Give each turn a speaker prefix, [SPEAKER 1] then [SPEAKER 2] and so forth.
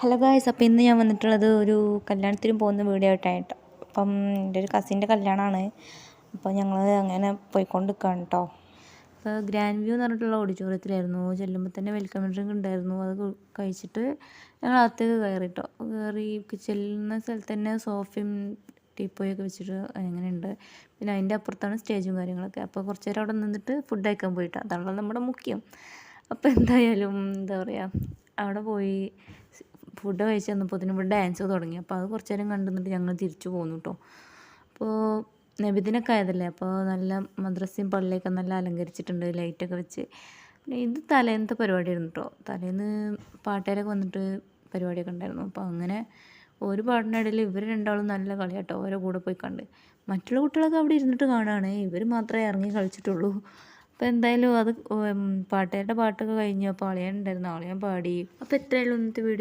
[SPEAKER 1] Hello guys, അപ്പോൾ ഇന്ന് ഞാൻ വന്നിട്ടുള്ളത് ഒരു കല്യാണത്തിന് പോകുന്ന വീഡിയോ ആയിട്ടാണ്. അപ്പം എൻ്റെ ഒരു കസിൻ്റെ കല്യാണമാണ്. അപ്പോൾ ഞങ്ങൾ അങ്ങനെ പോയിക്കൊണ്ടിരിക്കുകയാണ് കേട്ടോ. അപ്പോൾ ഗ്രാൻഡ് വ്യൂ എന്ന് പറഞ്ഞിട്ടുള്ള ഓഡിറ്റോറിയത്തിലായിരുന്നു. ചെല്ലുമ്പോൾ തന്നെ വെൽക്കം ഡ്രിങ്ക് ഉണ്ടായിരുന്നു. അത് കഴിച്ചിട്ട് ഞങ്ങൾ അകത്തേക്ക് കയറിട്ടോ. കയറി ചെല്ലുന്ന സ്ഥലത്ത് തന്നെ സോഫയും ടീപ്പോയൊക്കെ വെച്ചിട്ട് അങ്ങനെയുണ്ട്. പിന്നെ അതിൻ്റെ അപ്പുറത്താണ് സ്റ്റേജും കാര്യങ്ങളൊക്കെ. അപ്പോൾ കുറച്ച് നേരം അവിടെ നിന്നിട്ട് ഫുഡ് കഴിക്കാൻ പോയിട്ടാണ്. അതാണല്ലോ നമ്മുടെ മുഖ്യം. അപ്പോൾ എന്തായാലും എന്താ പറയുക, അവിടെ പോയി ഫുഡ് കഴിച്ച് വന്നപ്പോൾ ഇവിടെ ഡാൻസ് തുടങ്ങി. അപ്പോൾ അത് കുറച്ച് നേരം കണ്ടു നിന്നിട്ട് ഞങ്ങൾ തിരിച്ചു പോന്നു കേട്ടോ. അപ്പോൾ നബിദിനൊക്കെ ആയതല്ലേ, അപ്പോൾ നല്ല മദ്രസയും പള്ളിയൊക്കെ നല്ല അലങ്കരിച്ചിട്ടുണ്ട്, ലൈറ്റൊക്കെ വെച്ച്. പിന്നെ ഇത് തലേന്നത്തെ പരിപാടിയായിരുന്നു കേട്ടോ. തലേന്ന് പാട്ടുകാരൊക്കെ വന്നിട്ട് പരിപാടിയൊക്കെ ഉണ്ടായിരുന്നു. അപ്പോൾ അങ്ങനെ ഒരു പാട്ടിനിടയിൽ ഇവർ രണ്ടാളും നല്ല കളിയാട്ടോ. ഓരോ കൂടെ പോയി കണ്ട് മറ്റുള്ള കുട്ടികളൊക്കെ അവിടെ ഇരുന്നിട്ട് കാണുകയാണ്. ഇവർ മാത്രമേ ഇറങ്ങി കളിച്ചിട്ടുള്ളൂ. അപ്പോൾ എന്തായാലും അത് പാട്ടുകാരുടെ പാട്ടൊക്കെ കഴിഞ്ഞു. അപ്പോൾ അളിയൻ ഉണ്ടായിരുന്നു, അളിയൻ പാടി. അപ്പോൾ എത്രയുള്ളൂ ഇന്നത്തെ വീഡിയോ.